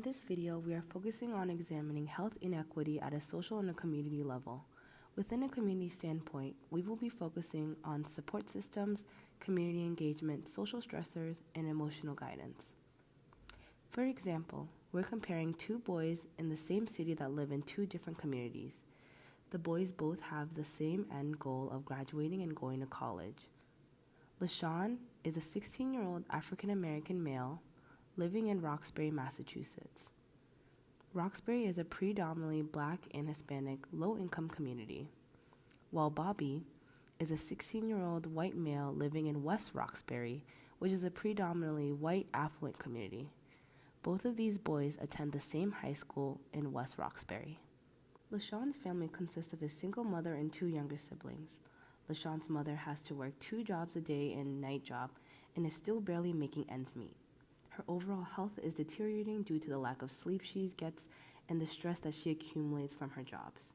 In this video, we are focusing on examining health inequity at a social and a community level. Within a community standpoint, we will be focusing on support systems, community engagement, social stressors, and emotional guidance. For example, we're comparing two boys in the same city that live in two different communities. The boys both have the same end goal of graduating and going to college. LaShawn is a 16-year-old African-American male living in Roxbury, Massachusetts. Roxbury is a predominantly Black and Hispanic low-income community, while Bobby is a 16-year-old white male living in West Roxbury, which is a predominantly white affluent community. Both of these boys attend the same high school in West Roxbury. LaShawn's family consists of a single mother and two younger siblings. LaShawn's mother has to work 2 jobs a day and a night job and is still barely making ends meet. Her overall health is deteriorating due to the lack of sleep she gets and the stress that she accumulates from her jobs.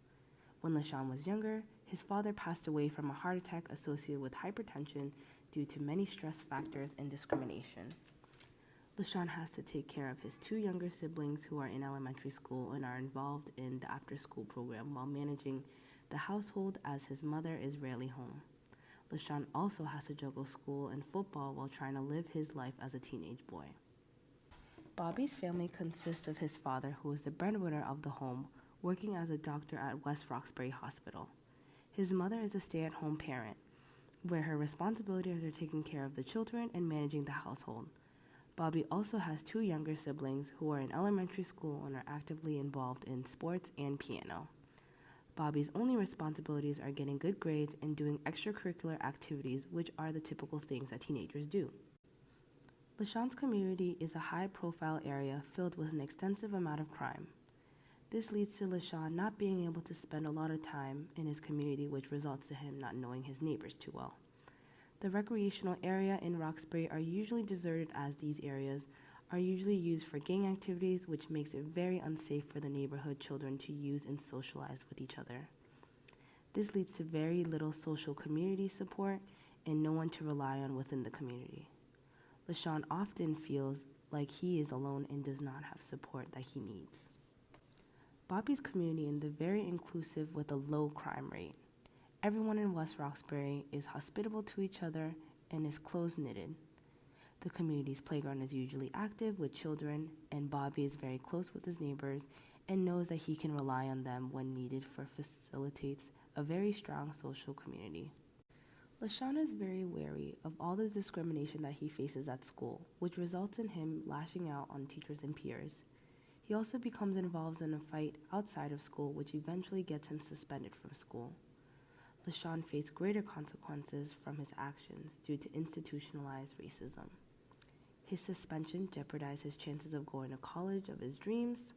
When LaShawn was younger, his father passed away from a heart attack associated with hypertension due to many stress factors and discrimination. LaShawn has to take care of his 2 younger siblings who are in elementary school and are involved in the after-school program while managing the household as his mother is rarely home. LaShawn also has to juggle school and football while trying to live his life as a teenage boy. Bobby's family consists of his father, who is the breadwinner of the home, working as a doctor at West Roxbury Hospital. His mother is a stay-at-home parent, where her responsibilities are taking care of the children and managing the household. Bobby also has 2 younger siblings who are in elementary school and are actively involved in sports and piano. Bobby's only responsibilities are getting good grades and doing extracurricular activities, which are the typical things that teenagers do. LaShawn's community is a high-profile area filled with an extensive amount of crime. This leads to LaShawn not being able to spend a lot of time in his community, which results to him not knowing his neighbors too well. The recreational area in Roxbury are usually deserted, as these areas are usually used for gang activities, which makes it very unsafe for the neighborhood children to use and socialize with each other. This leads to very little social community support and no one to rely on within the community. LaShawn often feels like he is alone and does not have support that he needs. Bobby's community is very inclusive with a low crime rate. Everyone in West Roxbury is hospitable to each other and is close-knitted. The community's playground is usually active with children, and Bobby is very close with his neighbors and knows that he can rely on them when needed for facilitates a very strong social community. LaShawn is very wary of all the discrimination that he faces at school, which results in him lashing out on teachers and peers. He also becomes involved in a fight outside of school, which eventually gets him suspended from school. LaShawn faced greater consequences from his actions due to institutionalized racism. His suspension jeopardized his chances of going to college of his dreams.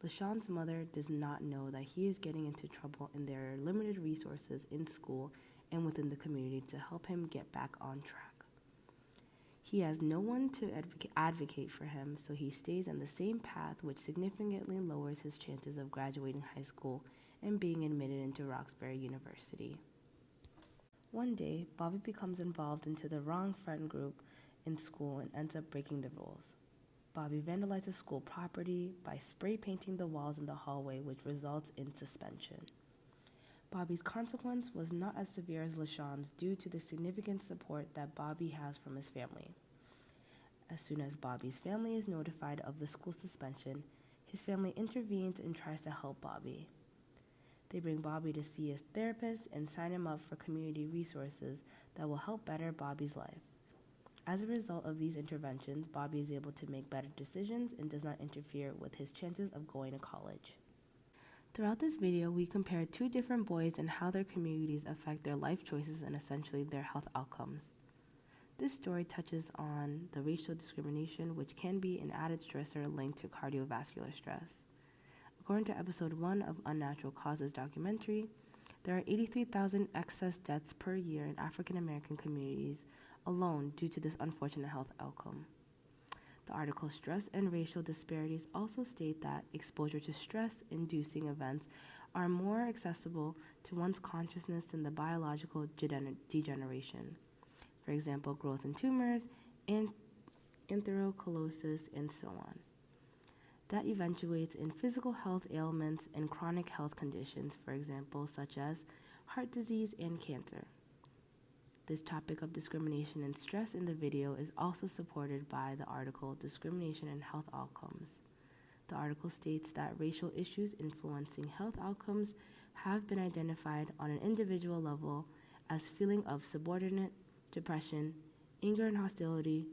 LaShawn's mother does not know that he is getting into trouble and there are limited resources in school and within the community to help him get back on track. He has no one to advocate for him, so he stays on the same path, which significantly lowers his chances of graduating high school and being admitted into Roxbury University. One day, Bobby becomes involved into the wrong friend group in school and ends up breaking the rules. Bobby vandalizes school property by spray painting the walls in the hallway, which results in suspension. Bobby's consequence was not as severe as LaShawn's due to the significant support that Bobby has from his family. As soon as Bobby's family is notified of the school suspension, his family intervenes and tries to help Bobby. They bring Bobby to see a therapist and sign him up for community resources that will help better Bobby's life. As a result of these interventions, Bobby is able to make better decisions and does not interfere with his chances of going to college. Throughout this video, we compared 2 different boys and how their communities affect their life choices and essentially their health outcomes. This story touches on the racial discrimination, which can be an added stressor linked to cardiovascular stress. According to episode 1 of Unnatural Causes documentary, there are 83,000 excess deaths per year in African American communities alone due to this unfortunate health outcome. The article Stress and Racial Disparities also state that exposure to stress-inducing events are more accessible to one's consciousness than the biological degeneration. For example, growth in tumors, and atherosclerosis, and so on. that eventuates in physical health ailments and chronic health conditions, for example, such as heart disease and cancer. This topic of discrimination and stress in the video is also supported by the article Discrimination and Health Outcomes. The article states that racial issues influencing health outcomes have been identified on an individual level as feeling of subordinate, depression, anger and hostility,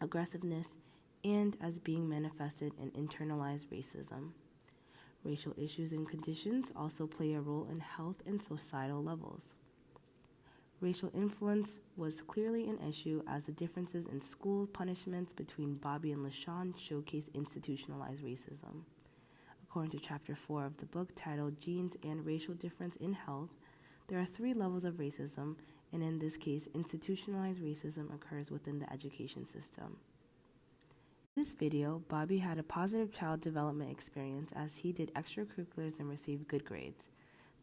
aggressiveness, and as being manifested in internalized racism. Racial issues and conditions also play a role in health and societal levels. Racial influence was clearly an issue as the differences in school punishments between Bobby and LaShawn showcase institutionalized racism. According to Chapter 4 of the book titled Genes and Racial Difference in Health, there are 3 levels of racism, and in this case, institutionalized racism occurs within the education system. In this video, Bobby had a positive child development experience as he did extracurriculars and received good grades.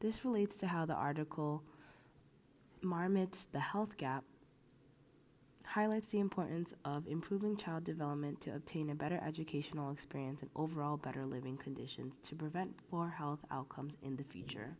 This relates to how the article Marmot's The Health Gap highlights the importance of improving child development to obtain a better educational experience and overall better living conditions to prevent poor health outcomes in the future.